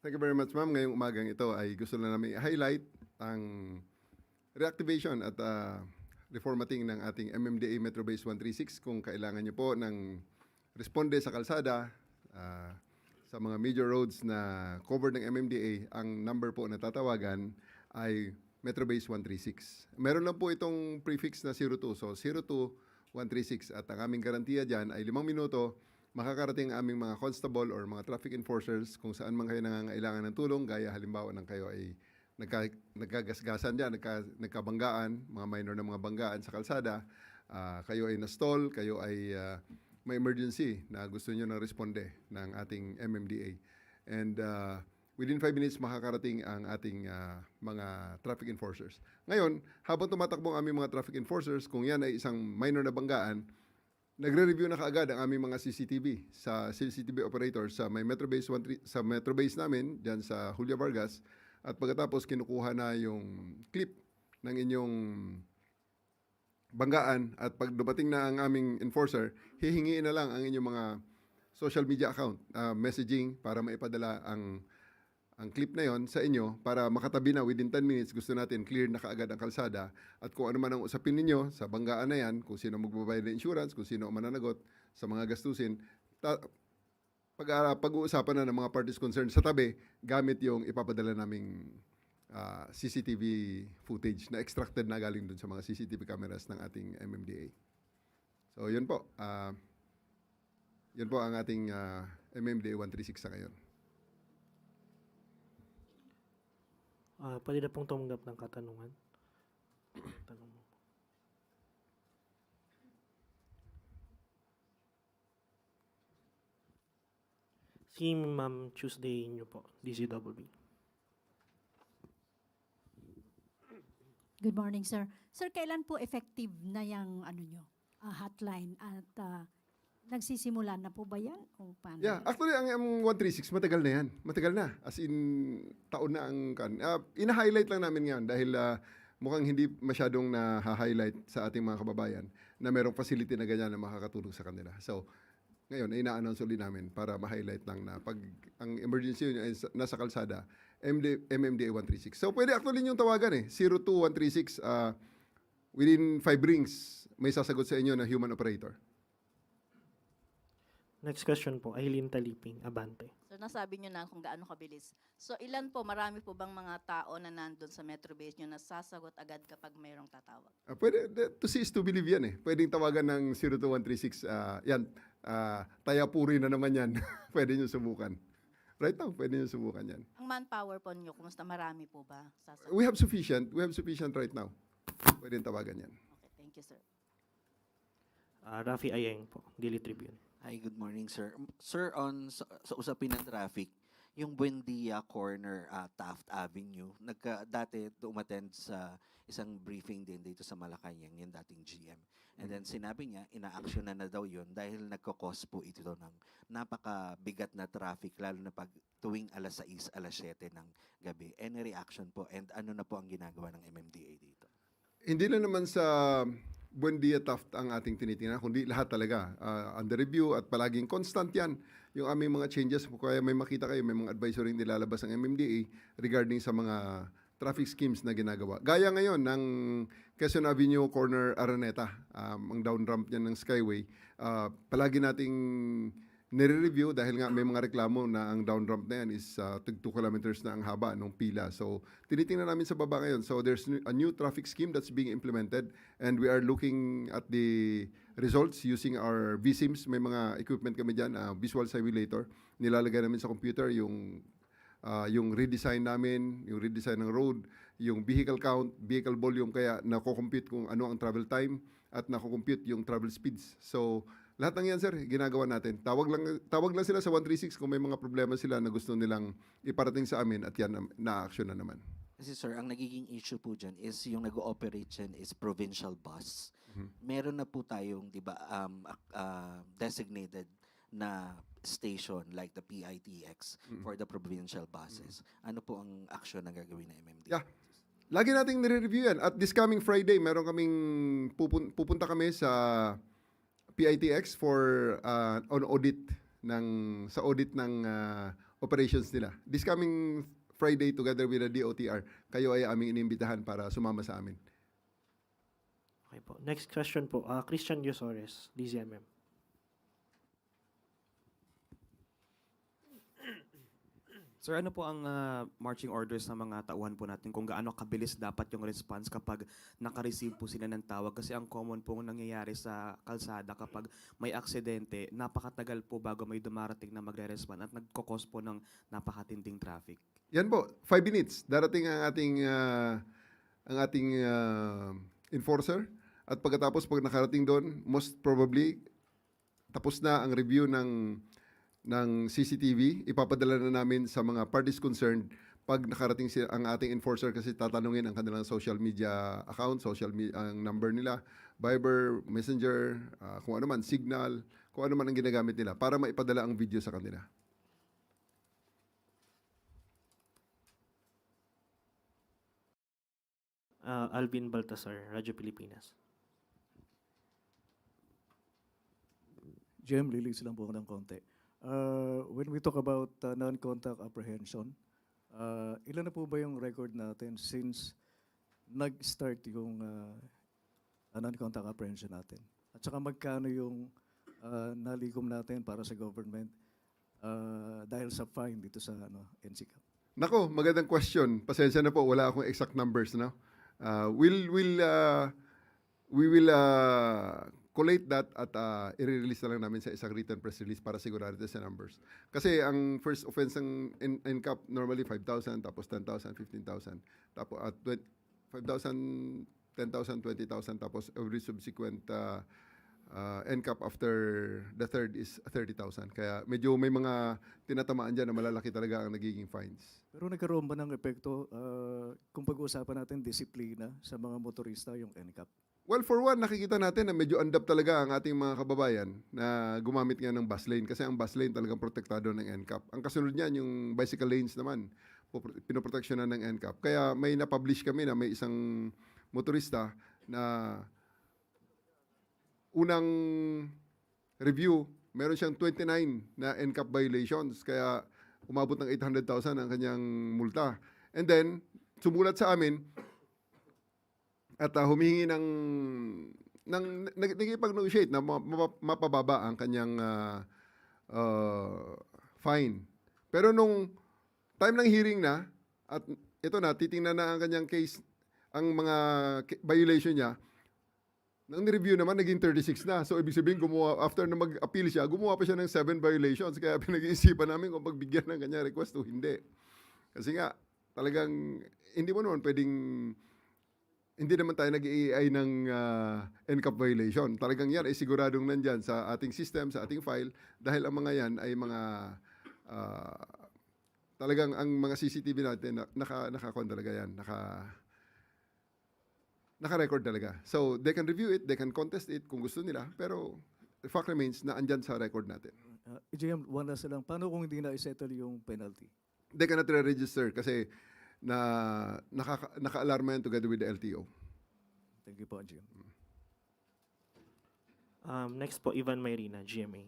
Thank you very much, ma'am. Ngayong umagang ito ay gusto na namin i-highlight ang reactivation at reformatting ng ating MMDA Metro Base 136 kung kailangan niyo po ng responde sa kalsada, sa mga major roads na covered ng MMDA, ang number po na tatawagan ay Metro Base 136. Meron lang po itong prefix na 02, so 02136 at ang aming garantiya dyan ay 5 minuto makakarating ang aming mga constable or mga traffic enforcers kung saan man kayo nangangailangan ng tulong, gaya halimbawa ng kayo ay nagkagasgasan dyan, nagkabanggaan, mga minor na mga banggaan sa kalsada, kayo ay na-stall, kayo ay may emergency na gusto nyo ng responde ng ating MMDA. And within 5 minutes makakarating ang ating mga traffic enforcers. Ngayon, habang tumatakbo ang aming mga traffic enforcers, kung yan ay isang minor na banggaan, nagre-review na kaagad ang aming mga CCTV sa CCTV operators sa may Metro Base 13, sa Metro Base namin diyan sa Julia Vargas, at pagkatapos kinukuha na yung clip ng inyong banggaan, at pag dumating na ang aming enforcer, hihingiin na lang ang inyong mga social media account messaging para maipadala ang clip na yon sa inyo para makatabi na within 10 minutes. Gusto natin clear na kaagad ang kalsada, at kung ano man ang usapin ninyo sa banggaan na yan, kung sino magbabayad ng insurance, kung sino ang mananagot sa mga gastusin, pag-uusapan na ng mga parties concerned sa tabi gamit yung ipapadala naming CCTV footage na extracted na galing dun sa mga CCTV cameras ng ating MMDA. So yun po. Yun po ang ating MMDA 136 sa ngayon. Pwede na pong tumanggap ng katanungan. Tanong mo. Si Ma'am Tuesday nyo po, DCWB. Good morning, sir. Sir, kailan po effective na yung hotline at nagsisimula na po ba yan? O paano? Yeah, actually ang 136 matagal na yan. Matagal na. As in taon na ang kan. Ina-highlight lang namin yan dahil mukhang hindi masyadong na-highlight sa ating mga kababayan na merong facility na ganyan na makakatulong sa kanila. So, ngayon, ina-announce ulit namin para ma-highlight lang na pag ang emergency yun ay nasa kalsada, MMDA 136. So, pwede actually yung tawagan 02136. Within 5 rings, may sasagot sa inyo na human operator. Next question po, Aileen Taliping, Abante. So nasabi nyo na kung gaano kabilis. So ilan po, marami po bang mga tao na nandun sa Metro Base nyo na sasagot agad kapag mayroong tatawag? Pwede, to see is to believe yan Pwedeng tawagan ng 02136. Yan, Tayapuri na naman yan. Pwede nyo subukan. Right now, pwede nyo subukan yan. Ang manpower po nyo, kumusta, marami po ba sasagot? We have sufficient right now. Pwedeng tawagan yan. Okay, thank you, sir. Rafi Ayeng po, Daily Tribune. Hi, good morning, sir. Sir, sa usapin ng traffic, yung Buendia Corner, Taft Avenue, dati umattend sa isang briefing din dito sa Malacanang, yung dating GM. And then sinabi niya, ina-action na daw yun dahil nagkakos po ito ng napakabigat na traffic, lalo na pag tuwing alas 6, alas 7 ng gabi. Any reaction po? And ano na po ang ginagawa ng MMDA dito? Hindi na naman sa Buendia Taft ang ating tinitingnan, kundi lahat talaga. Under review at palaging constant yan. Yung aming mga changes, kaya may makita kayo, may mga advisory nilalabas ng MMDA regarding sa mga traffic schemes na ginagawa. Gaya ngayon ng Quezon Avenue Corner Araneta, ang down ramp niyan ng Skyway, palagi nating nire-review dahil nga may mga reklamo na ang down ramp na yan is 2 kilometers na ang haba ng pila. So, tinitingnan namin sa baba ngayon. So, there's a new traffic scheme that's being implemented, and we are looking at the results using our VSIMs. May mga equipment kami dyan, visual simulator. Nilalagay namin sa computer yung redesign namin, yung redesign ng road, yung vehicle count, vehicle volume, kaya nako-compute kung ano ang travel time at nako-compute yung travel speeds. So, lahat ng yan, sir, ginagawa natin. Tawag lang sila sa 136 kung may mga problema sila na gusto nilang iparating sa amin, at yan na-action na naman. Kasi sir, ang nagiging issue po dyan is yung nag-ooperate dyan is provincial bus. Meron na po tayong, di ba, designated na station like the PITX for the provincial buses. Ano po ang action na gagawin ng MMDA? Yeah. Lagi nating nire-review yan. At this coming Friday, meron kaming pupunta kami sa PITX for on audit ng operations nila. This coming Friday, together with the DOTR, kayo ay aming inimbitahan para sumama sa amin. Okay po. Next question po. Christian Yosores, DZMM. Sir, ano po ang marching orders ng mga tauhan po natin kung gaano kabilis dapat yung response kapag naka-receive po sila ng tawag? Kasi ang common po nangyayari sa kalsada kapag may aksidente, napakatagal po bago may dumarating na magre-respond at nagkakos po ng napakatinding traffic. Yan po, 5 minutes. Darating ang ating enforcer. At pagkatapos, pag nakarating doon, most probably, tapos na ang review ng CCTV, ipapadala na namin sa mga parties concerned pag nakarating ang ating enforcer kasi tatanungin ang kanilang social media account, ang number nila, Viber, Messenger, kung ano man, Signal, kung ano man ang ginagamit nila para maipadala ang video sa kanila. Alvin Baltasar, Radyo Pilipinas. Jem, lilis lang po ako ng konti. When we talk about non-contact apprehension, ilan na po ba yung record natin since nag-start yung non-contact apprehension natin? At saka magkano yung nalikom natin para sa government dahil sa fine dito sa NCCAP? Nako, magandang question. Pasensya na po, wala akong exact numbers, no? We will collate that at i-release na lang namin sa isang written press release para sigurado sa numbers. Kasi ang first offense ng NCAP normally 5,000, tapos 10,000, 15,000. Tapos at 5,000, 10,000, 20,000, tapos every subsequent NCAP after the third is 30,000. Kaya medyo may mga tinatamaan dyan na malalaki talaga ang nagiging fines. Pero nagkaroon ba ng epekto kung pag-uusapan natin disiplina sa mga motorista yung NCAP? Well, for one, nakikita natin na medyo andap talaga ang ating mga kababayan na gumamit nga ng bus lane kasi ang bus lane talagang protektado ng NCAP. Ang kasunod niyan, yung bicycle lanes naman, pinoproteksyonan ng NCAP. Kaya may na-publish kami na may isang motorista na unang review, meron siyang 29 na NCAP violations. Kaya umabot ng 800,000 ang kanyang multa. And then, sumulat sa amin, at humihingi nagipag-negotiate na mapababa ang kanyang fine. Pero nung time ng hearing na, at ito na, titingnan na ang kanyang case, ang mga violation niya, nang review naman, naging 36 na. So, ibig sabihin, after na mag-appeal siya, gumawa pa siya ng 7 violations. Kaya pinag-iisipan namin kung pagbigyan ng kanyang request o hindi. Kasi nga, talagang, hindi mo naman pwedeng hindi naman tayo nag-AI ng NCAP violation. Talagang yan ay siguradong nandyan sa ating system, sa ating file, dahil ang mga yan ay mga, talagang ang mga CCTV natin, naka-con talaga yan, naka-record talaga. So, they can review it, they can contest it kung gusto nila, pero the fact remains na andyan sa record natin. EJM, one last lang. Paano kung hindi na-settle yung penalty? They cannot re-register kasi naka-alarma yan together with the LTO. Thank you po, EJM. Next po, Ivan Mayrina, GMA.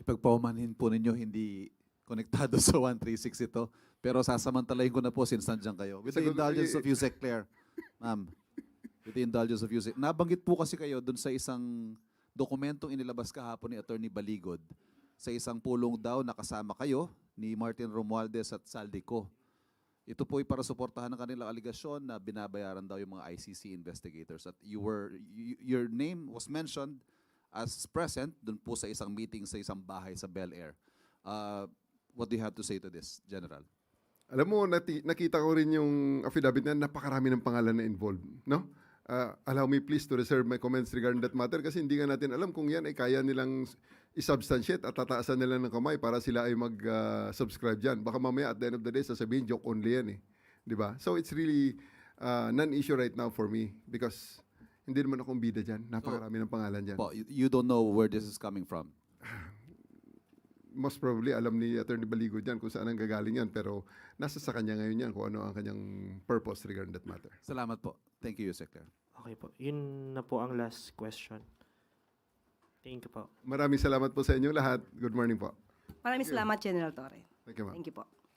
Ipagpaumanhin po ninyo hindi konektado sa 136 ito. Pero sasamantalahin ko na po since nandiyan kayo. With the indulgence of Yusek Claire, ma'am. With the indulgence of Yusek. Nabanggit po kasi kayo dun sa isang dokumentong inilabas kahapon ni Attorney Baligod sa isang pulong daw na kasama kayo ni Martin Romualdez at Saldico. Ito po ay para suportahan ng kanilang aligasyon na binabayaran daw yung mga ICC investigators. At your name was mentioned as present dun po sa isang meeting sa isang bahay sa Bel Air. What do you have to say to this, General? Alam mo, nakita ko rin yung affidavit na napakarami ng pangalan na involved, no? Allow me please to reserve my comments regarding that matter kasi hindi nga natin alam kung yan ay kaya nilang isubstantiate at tataasan nila ng kamay para sila ay mag-subscribe dyan. Baka mamaya at the end of the day sasabihin joke only yan eh. Di ba? So it's really non-issue right now for me because hindi naman akong bida dyan. Napakarami ng pangalan dyan. Po, you don't know where this is coming from? Most probably alam ni Attorney Baligod yan kung saan ang gagaling yan pero nasa sa kanya ngayon yan kung ano ang kanyang purpose regarding that matter. Salamat po. Thank you, Yusek Claire. Okay po. Yun na po ang last question. Thank you po. Maraming salamat po sa inyo lahat. Good morning po. Maraming salamat, General Torre. Thank you, ma'am. Thank you po.